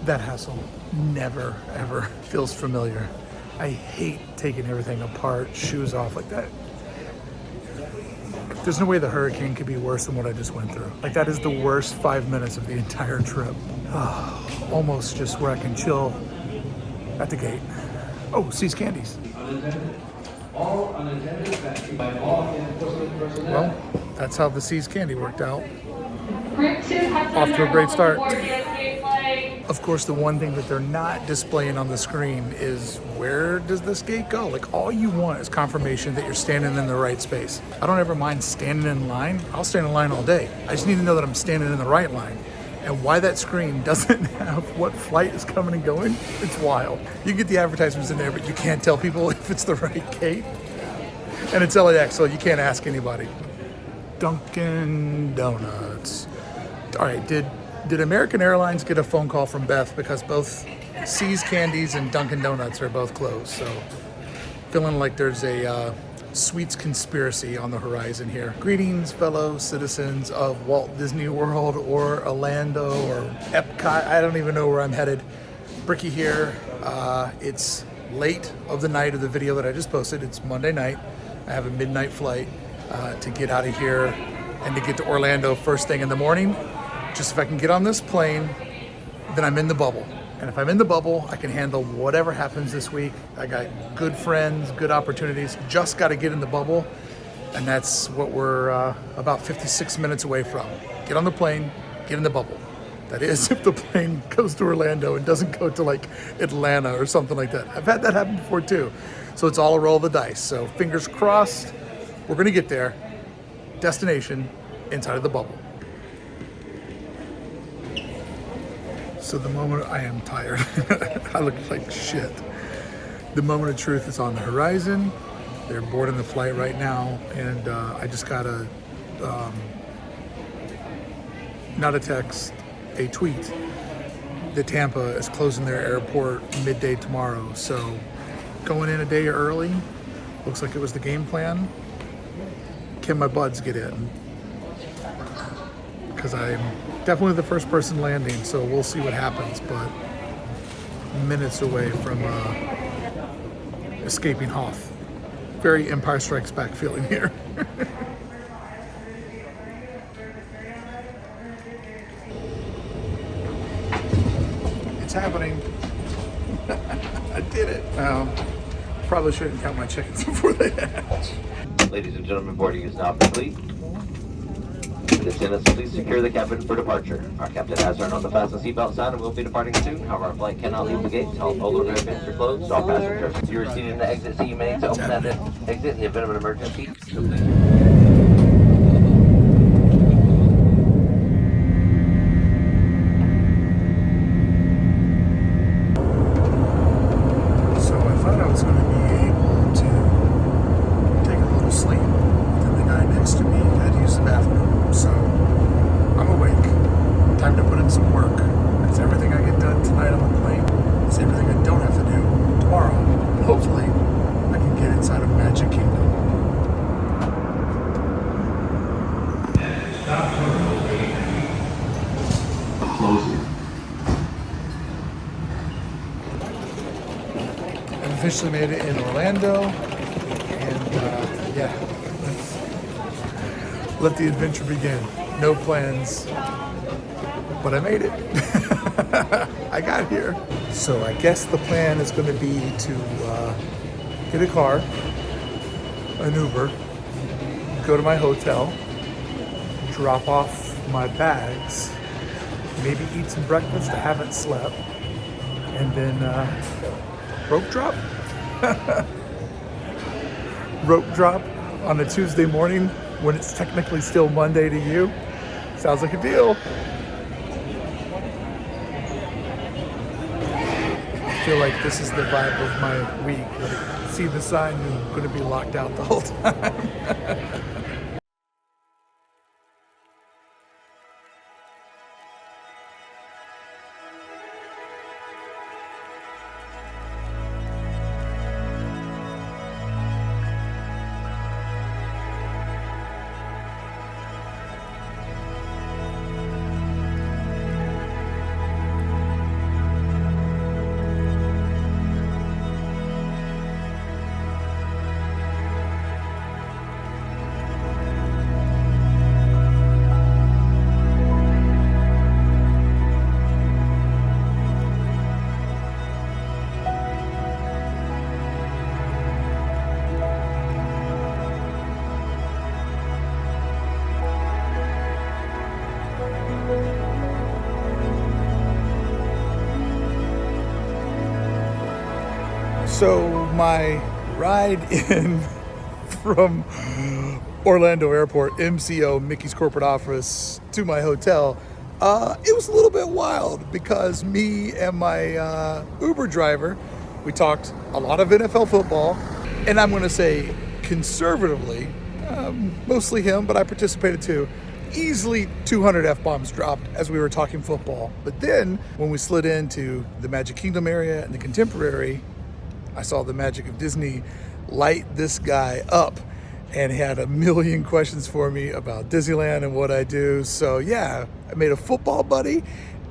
That hassle never, ever feels familiar. I hate taking everything apart, shoes off like that. There's no way the hurricane could be worse than what I just went through. Like, that is the worst 5 minutes of the entire trip. Almost just where I can chill at the gate. Oh, See's Candies. Well, that's how the See's Candy worked out. Off to a great start. Of course, the one thing that they're not displaying on the screen is where does this gate go? Like, all you want is confirmation that you're standing in the right space. I don't ever mind standing in line. I'll stand in line all day. I just need to know that I'm standing in the right line. And why that screen doesn't have what flight is coming and going, it's wild. You get the advertisements in there, but you can't tell people if it's the right gate. And it's LAX, so you can't ask anybody. Dunkin' Donuts. All right, did American Airlines get a phone call from Beth because both See's Candies and Dunkin' Donuts are both closed? So feeling like there's a sweets conspiracy on the horizon here. Greetings, fellow citizens of Walt Disney World or Orlando or Epcot. I don't even know where I'm headed. Brickey here. It's late of the night of the video that I just posted. It's Monday night. I have a midnight flight to get out of here and to get to Orlando first thing in the morning. Just if I can get on this plane, then I'm in the bubble. And if I'm in the bubble, I can handle whatever happens this week. I got good friends, good opportunities. Just got to get in the bubble. And that's what we're about 56 minutes away from. Get on the plane, get in the bubble. That is, if the plane goes to Orlando and doesn't go to like Atlanta or something like that. I've had that happen before too. So it's all a roll of the dice. So fingers crossed, we're going to get there. Destination, inside of the bubble. So the moment I am tired, I look like shit. The moment of truth is on the horizon. They're boarding the flight right now, and I just got not a text, a tweet that Tampa is closing their airport midday tomorrow. So going in a day early, looks like it was the game plan. Can my buds get in? Because I'm definitely the first person landing, so we'll see what happens, but minutes away from escaping Hoth. Very Empire Strikes Back feeling here. It's happening. I did it. Probably shouldn't count my chickens before they hatch. Ladies and gentlemen, boarding is now complete. Attendants, please secure the cabin for departure. Our captain has turned on the fasten seatbelt sign and will be departing soon. However, our flight cannot leave the gate until all polar bear vents are closed. All passengers, if you are seated in the exit seat, you may need to open that exit in the event of an emergency. So I thought I was going to be able to take a little sleep, but then the guy next to me had to use the bathroom. So I'm awake. Time to put in some work. Because everything I get done tonight on the plane is everything I don't have to do tomorrow. And hopefully I can get inside of Magic Kingdom. I've officially made it in Orlando. And yeah. Let the adventure begin. No plans, but I made it. I got here. So I guess the plan is going to be to get a car, an Uber, go to my hotel, drop off my bags, maybe eat some breakfast. I haven't slept, and then rope drop. Rope drop on a Tuesday morning when it's technically still Monday to you. Sounds like a deal. I feel like this is the vibe of my week. Like, see the sign, I'm going to be locked out the whole time. So my ride in from Orlando Airport, MCO, Mickey's corporate office, to my hotel, it was a little bit wild because me and my Uber driver, we talked a lot of NFL football, and I'm going to say conservatively, mostly him, but I participated too. Easily 200 F-bombs dropped as we were talking football. But then when we slid into the Magic Kingdom area and the Contemporary, I saw the magic of Disney light this guy up and had a million questions for me about Disneyland and what I do. So yeah, I made a football buddy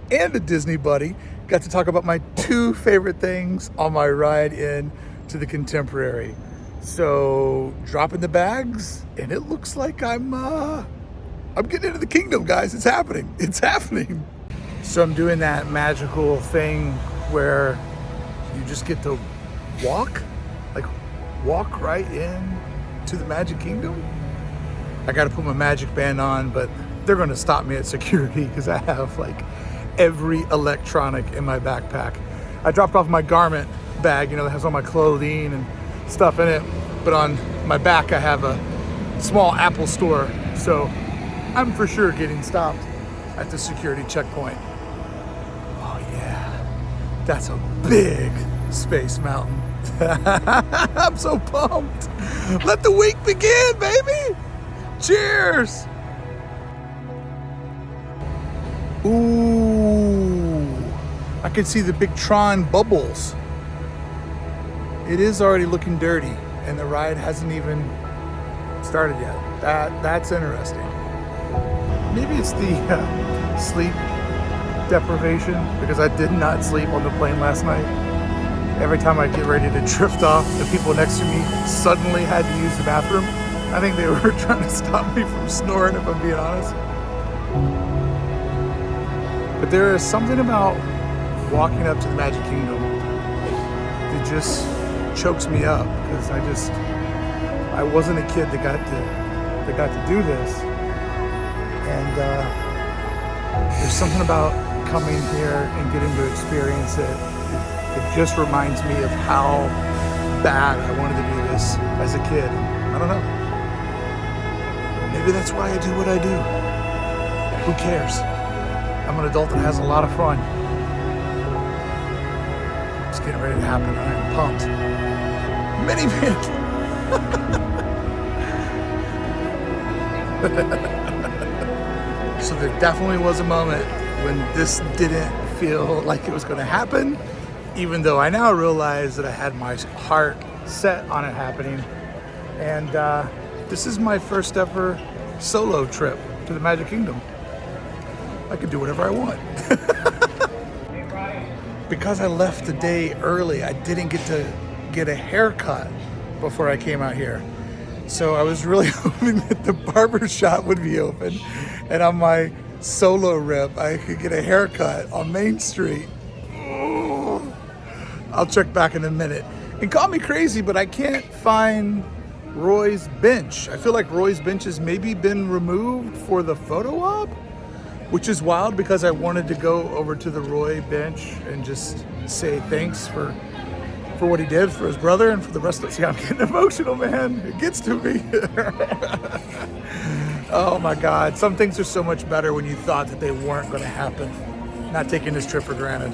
and a Disney buddy. Got to talk about my two favorite things on my ride in to the Contemporary. So dropping the bags, and it looks like I'm getting into the kingdom, guys. It's happening. It's happening. So I'm doing that magical thing where you just get to walk right in to the Magic Kingdom. I got to put my magic band on, but they're going to stop me at security because I have like every electronic in my backpack. I dropped off my garment bag, that has all my clothing and stuff in it, but on my back I have a small Apple store, so I'm for sure getting stopped at the security checkpoint. Oh yeah, that's a big Space Mountain. I'm so pumped. Let the week begin, baby. Cheers. Ooh, I can see the big Tron bubbles. It is already looking dirty, and the ride hasn't even started yet. That's interesting. Maybe it's the sleep deprivation, because I did not sleep on the plane last night. Every time I get ready to drift off, the people next to me suddenly had to use the bathroom. I think they were trying to stop me from snoring, if I'm being honest. But there is something about walking up to the Magic Kingdom that just chokes me up, because I wasn't a kid that got to do this. And there's something about coming here and getting to experience it. It just reminds me of how bad I wanted to do this as a kid. I don't know. Maybe that's why I do what I do. Who cares? I'm an adult that has a lot of fun. It's getting ready to happen. I'm pumped. Minivan. So there definitely was a moment when this didn't feel like it was going to happen, even though I now realize that I had my heart set on it happening. And this is my first ever solo trip to the Magic Kingdom. I can do whatever I want. Because I left the day early, I didn't get to get a haircut before I came out here. So I was really hoping that the barber shop would be open, and on my solo rip, I could get a haircut on Main Street. Oh, I'll check back in a minute. And call me crazy, but I can't find Roy's bench. I feel like Roy's bench has maybe been removed for the photo op, which is wild because I wanted to go over to the Roy bench and just say thanks for what he did for his brother and for the rest of us. See, I'm getting emotional, man. It gets to me. Oh my God. Some things are so much better when you thought that they weren't going to happen. Not taking this trip for granted.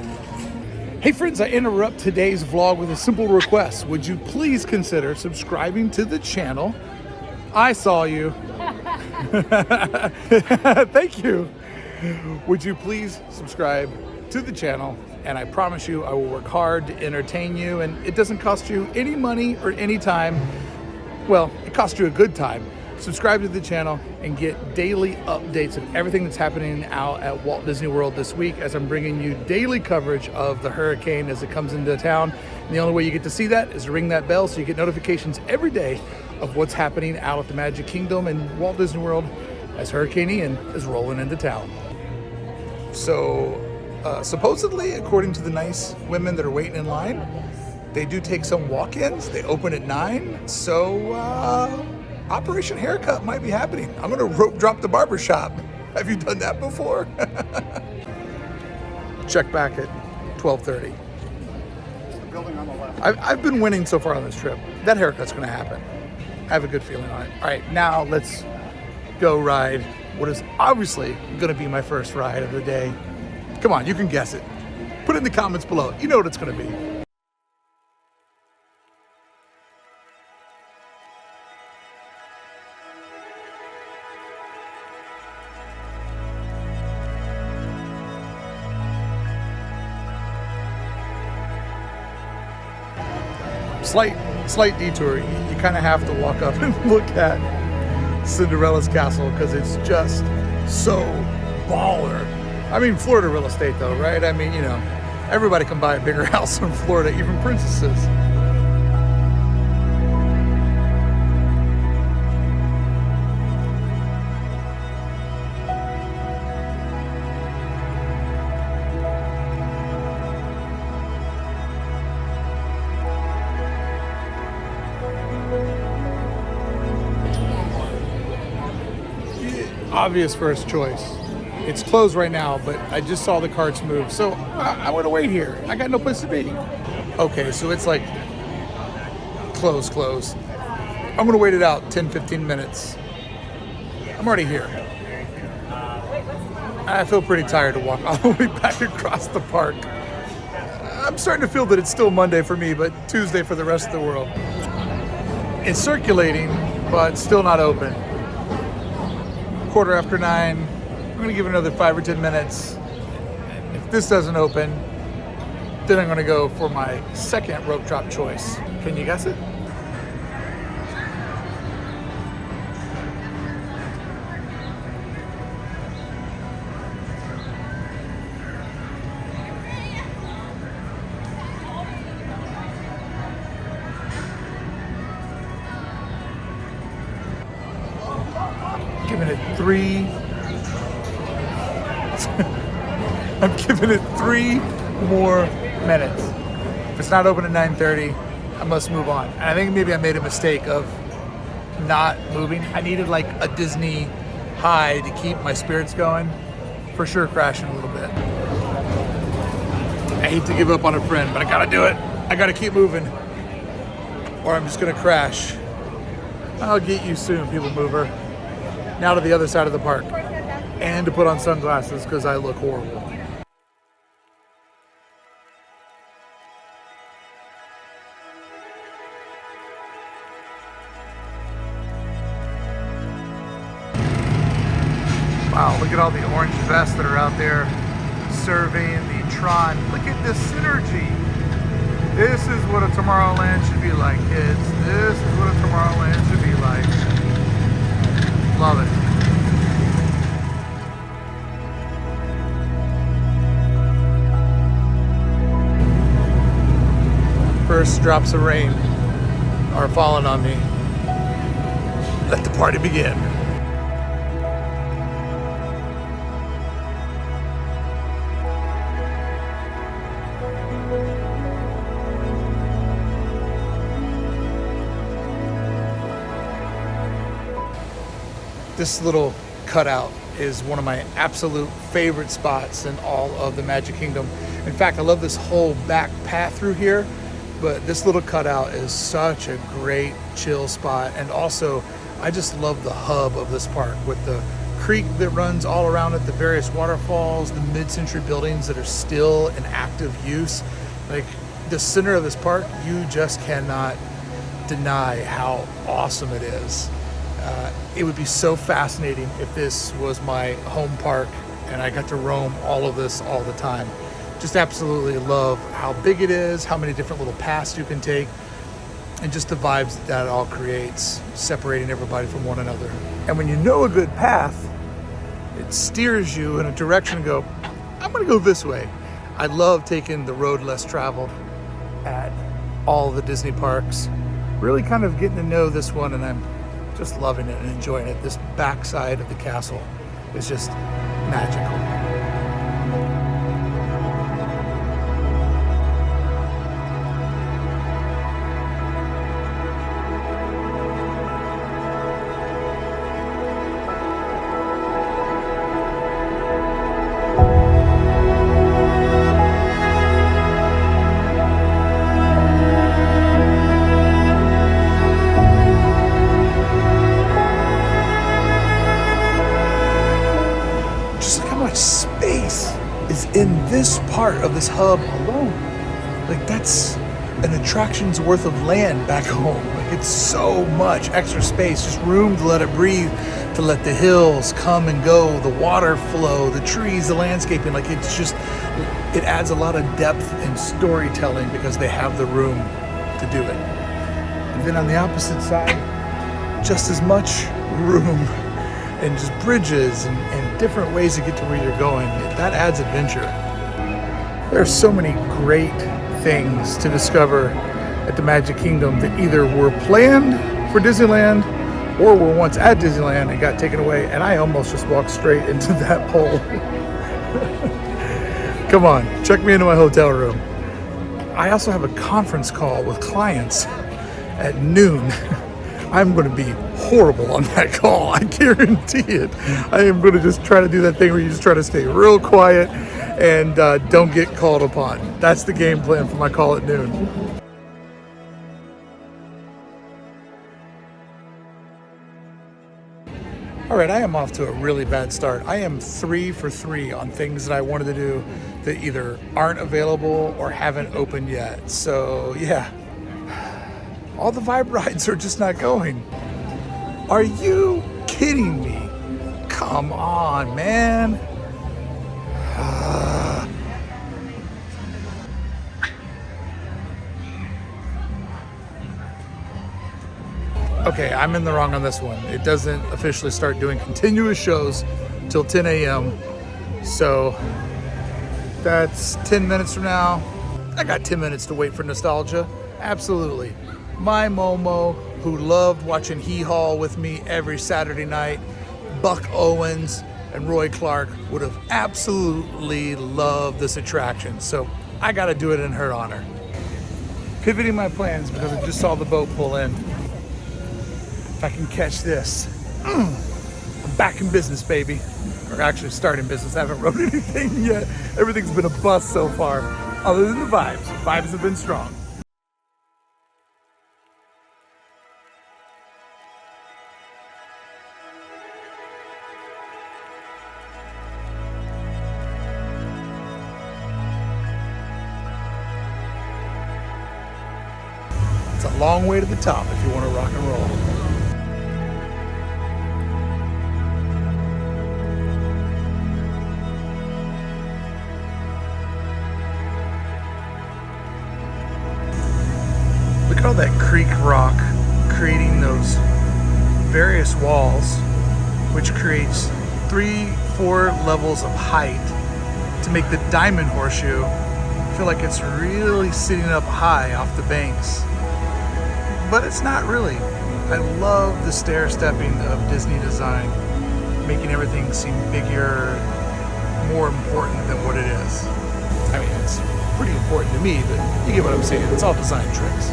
Hey friends, I interrupt today's vlog with a simple request. Would you please consider subscribing to the channel? I saw you. Thank you. Would you please subscribe to the channel? And I promise you, I will work hard to entertain you, and it doesn't cost you any money or any time. Well, it costs you a good time. Subscribe to the channel and get daily updates of everything that's happening out at Walt Disney World this week, as I'm bringing you daily coverage of the hurricane as it comes into town. And the only way you get to see that is to ring that bell so you get notifications every day of what's happening out at the Magic Kingdom and Walt Disney World as Hurricane Ian is rolling into town. So supposedly, according to the nice women that are waiting in line, they do take some walk-ins. They open at 9, so Operation Haircut might be happening. I'm gonna rope drop the barber shop. Have you done that before? Check back at 12:30. I've been winning so far on this trip. That haircut's going to happen. I have a good feeling on it. All right, now let's go ride what is obviously going to be my first ride of the day. Come on, you can guess it. Put it in the comments below. You know what it's going to be. Slight detour. You kind of have to walk up and look at Cinderella's castle because it's just so baller. I mean, Florida real estate though, right? I mean, you know, everybody can buy a bigger house in Florida, even princesses. Obvious first choice. It's closed right now, but I just saw the carts move, so I want to wait here. I got no place to be. Okay, so it's like close. I'm gonna wait it out 10-15 minutes. I'm already here. I feel pretty tired to walk all the way back across the park. I'm starting to feel that it's still Monday for me, but Tuesday for the rest of the world. It's circulating, but still not open. 9:15. I'm gonna give it another 5 or 10 minutes. If this doesn't open, then I'm gonna go for my second rope drop choice. Can you guess it? Giving it 3. I'm giving it 3 more minutes. If it's not open at 9:30, I must move on. And I think maybe I made a mistake of not moving. I needed like a Disney high to keep my spirits going. For sure crashing a little bit. I hate to give up on a friend, but I gotta do it. I gotta keep moving, or I'm just gonna crash. I'll get you soon, people mover. Now to the other side of the park, and to put on sunglasses because I look horrible. Wow, look at all the orange vests that are out there surveying the Tron. Look at this synergy. This is what a Tomorrowland should be like, kids. This is what a Tomorrowland should be like. Love it. First drops of rain are falling on me. Let the party begin. This little cutout is one of my absolute favorite spots in all of the Magic Kingdom. In fact, I love this whole back path through here, but this little cutout is such a great chill spot. And also, I just love the hub of this park with the creek that runs all around it, the various waterfalls, the mid-century buildings that are still in active use. Like the center of this park, you just cannot deny how awesome it is. It would be so fascinating if this was my home park and I got to roam all of this all the time. Just absolutely love how big it is, how many different little paths you can take, and just the vibes that it all creates, separating everybody from one another. And when you know a good path, it steers you in a direction and go, I'm gonna go this way. I love taking the road less traveled at all the Disney parks. Really kind of getting to know this one, and I'm just loving it and enjoying it. This backside of the castle is just magical. part of this hub alone, like that's an attraction's worth of land back home. Like it's so much extra space, just room to let it breathe, to let the hills come and go, the water flow, the trees, the landscaping. Like it's just, it adds a lot of depth and storytelling because they have the room to do it. And then on the opposite side, just as much room and just bridges and different ways to get to where you're going. That adds adventure. There are so many great things to discover at the Magic Kingdom that either were planned for Disneyland or were once at Disneyland and got taken away. And I almost just walked straight into that pole. Come on, check me into my hotel room. I also have a conference call with clients at noon. I'm going to be horrible on that call. I guarantee it. I am going to just try to do that thing where you just try to stay real quiet and don't get called upon. That's the game plan for my call at noon. All right, I am off to a really bad start. I am 3 for 3 on things that I wanted to do that either aren't available or haven't opened yet. So yeah, all the vibe rides are just not going. Are you kidding me? Come on, man. Okay, I'm in the wrong on this one. It doesn't officially start doing continuous shows till 10 a.m. So that's 10 minutes from now. I got 10 minutes to wait for nostalgia. Absolutely. My Momo, who loved watching Hee Haw with me every Saturday night, Buck Owens and Roy Clark would have absolutely loved this attraction. So I got to do it in her honor. Pivoting my plans because I just saw the boat pull in. If I can catch this, I'm back in business, baby. Or actually starting business. I haven't wrote anything yet. Everything's been a bust so far, other than the vibes. Vibes have been strong. It's a long way to the top if you want to rock and roll. Look at all that creek rock creating those various walls, which creates 3-4 levels of height to make the diamond horseshoe feel like it's really sitting up high off the banks. But it's not really. I love the stair-stepping of Disney design, making everything seem bigger, more important than what it is. I mean, it's pretty important to me, but you get what I'm saying. It's all design tricks.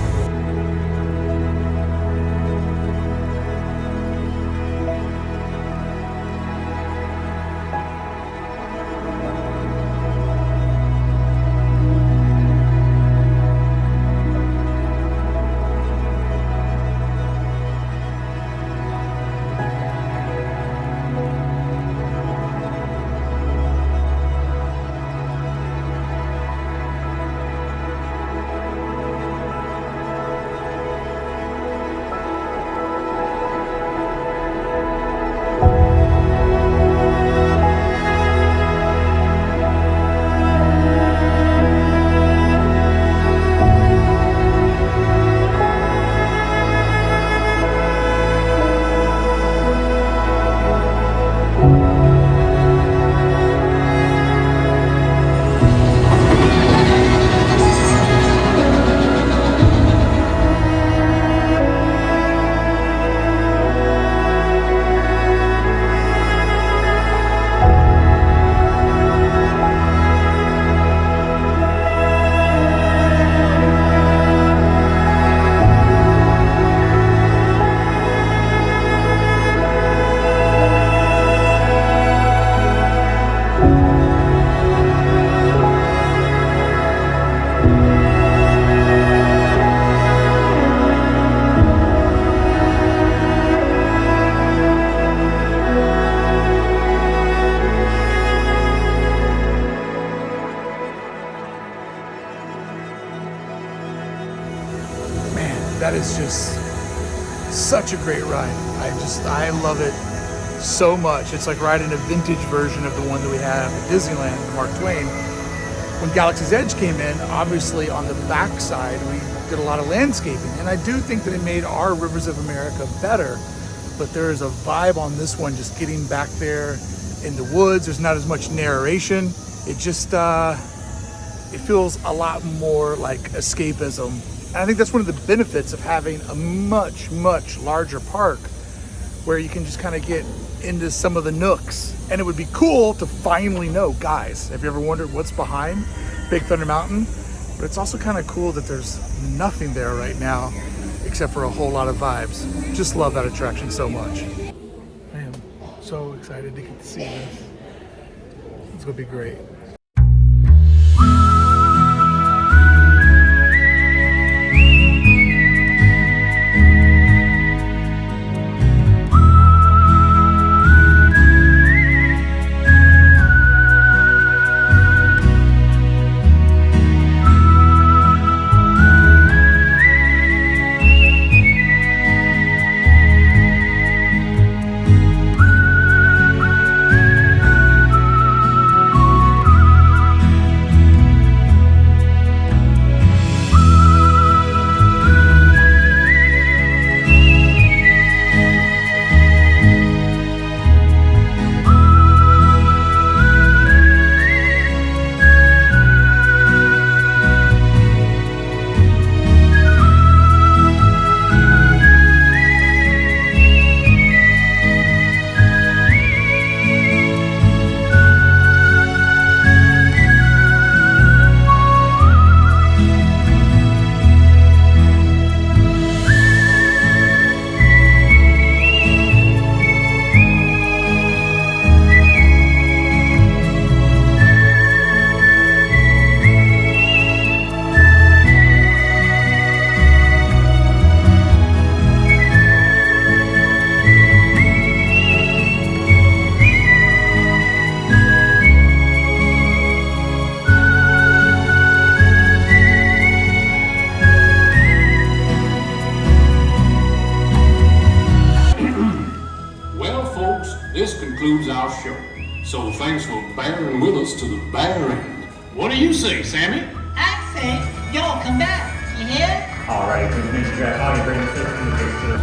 That is just such a great ride. I love it so much. It's like riding a vintage version of the one that we have at Disneyland, the Mark Twain. When Galaxy's Edge came in, obviously on the backside, we did a lot of landscaping. And I do think that it made our Rivers of America better, but there is a vibe on this one, just getting back there in the woods. There's not as much narration. It just, it feels a lot more like escapism. And I think that's one of the benefits of having a much, much larger park where you can just kind of get into some of the nooks. And it would be cool to finally know, guys, have you ever wondered what's behind Big Thunder Mountain? But it's also kind of cool that there's nothing there right now except for a whole lot of vibes. Just love that attraction so much. I am so excited to get to see this. It's gonna be great. This concludes our show. So thanks for bearing with us to the bare end. What do you say, Sammy? I say, y'all come back. You hear? Alright, so the next draft, how do you bring the system?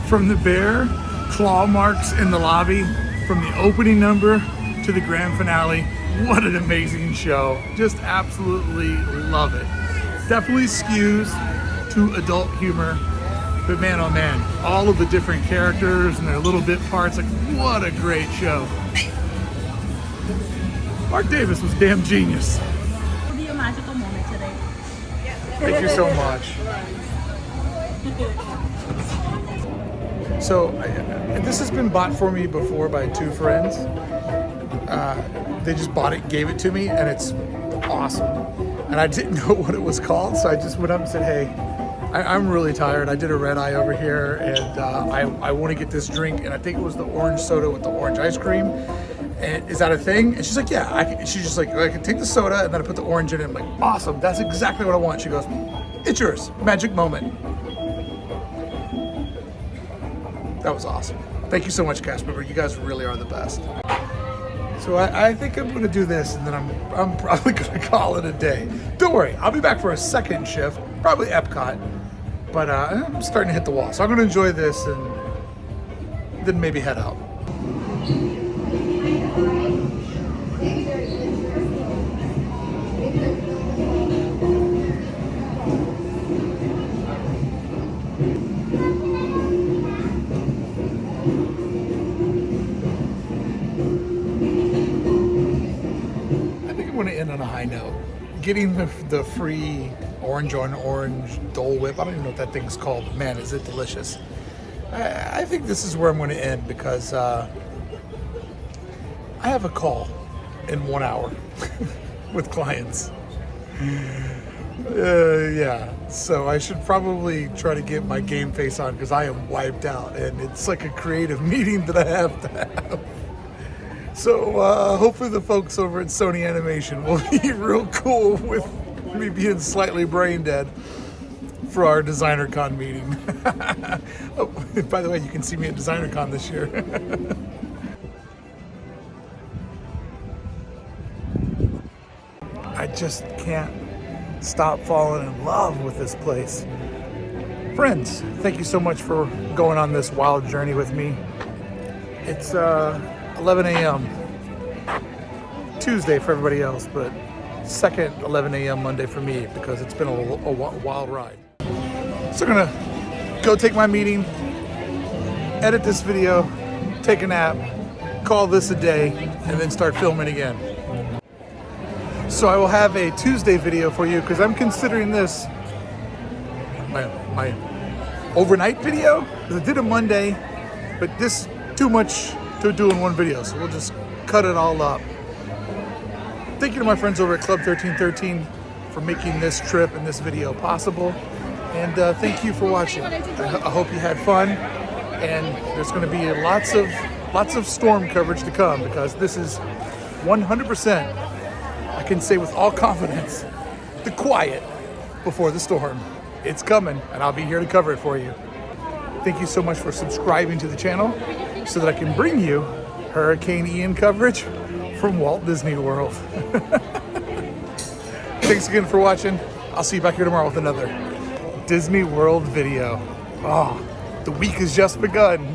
From the bear claw marks in the lobby, from the opening number to the grand finale, what an amazing show. Just absolutely love it. Definitely skews to adult humor, but man, oh man, all of the different characters and their little bit parts, like what a great show. Mark Davis was damn genius. It'll be a magical moment today. Thank you so much. So this has been bought for me before by two friends. They just bought it, gave it to me, and it's awesome. And I didn't know what it was called, so I just went up and said, hey, I'm really tired. I did a red eye over here, and I want to get this drink, and I think it was the orange soda with the orange ice cream. And is that a thing? And she's like, yeah. She's just like, I can take the soda, and then I put the orange in it. I'm like, awesome. That's exactly what I want. She goes, it's yours. Magic moment. That was awesome. Thank you so much, cast member. You guys really are the best. So I think I'm gonna do this, and then I'm probably gonna call it a day. Don't worry, I'll be back for a second shift, probably Epcot, but I'm starting to hit the wall. So I'm gonna enjoy this and then maybe head out. I want to end on a high note. Getting the free orange on orange Dole Whip, I don't even know what that thing's called, but man, is it delicious. I think this is where I'm going to end because I have a call in 1 hour with clients. Yeah, so I should probably try to get my game face on because I am wiped out, and it's like a creative meeting that I have to have. So hopefully the folks over at Sony Animation will be real cool with me being slightly brain dead. for our DesignerCon meeting. Oh, by the way, you can see me at DesignerCon this year. I just can't stop falling in love with this place. Friends, thank you so much for going on this wild journey with me. It's 11 a.m. Tuesday for everybody else, but second 11 a.m. Monday for me because it's been a wild ride. So I'm gonna go take my meeting, edit this video, take a nap, call this a day, and then start filming again. So I will have a Tuesday video for you because I'm considering this my overnight video. I did a Monday, but this too much to do in one video, so we'll just cut it all up. Thank you to my friends over at Club 1313 for making this trip and this video possible. And thank you for watching. I hope you had fun. And there's going to be lots of storm coverage to come because this is 100%, I can say with all confidence, the quiet before the storm. It's coming, and I'll be here to cover it for you. Thank you so much for subscribing to the channel so that I can bring you Hurricane Ian coverage from Walt Disney World. Thanks again for watching. I'll see you back here tomorrow with another Disney World video. Oh, the week has just begun.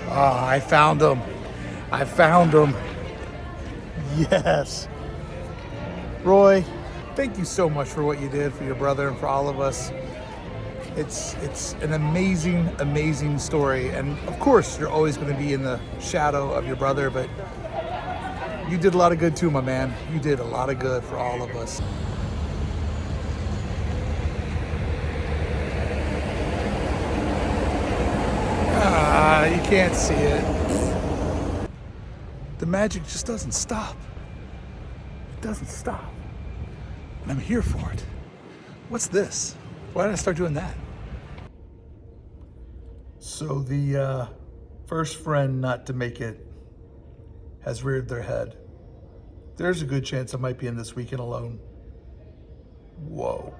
Oh, I found them. I found them. Yes. Roy, thank you so much for what you did for your brother and for all of us. It's an amazing, amazing story. And of course, you're always going to be in the shadow of your brother, but you did a lot of good too, my man. You did a lot of good for all of us. Ah, you can't see it. The magic just doesn't stop. It doesn't stop. And I'm here for it. What's this? Why did I start doing that? So the first friend not to make it has reared their head. There's a good chance I might be in this weekend alone. Whoa.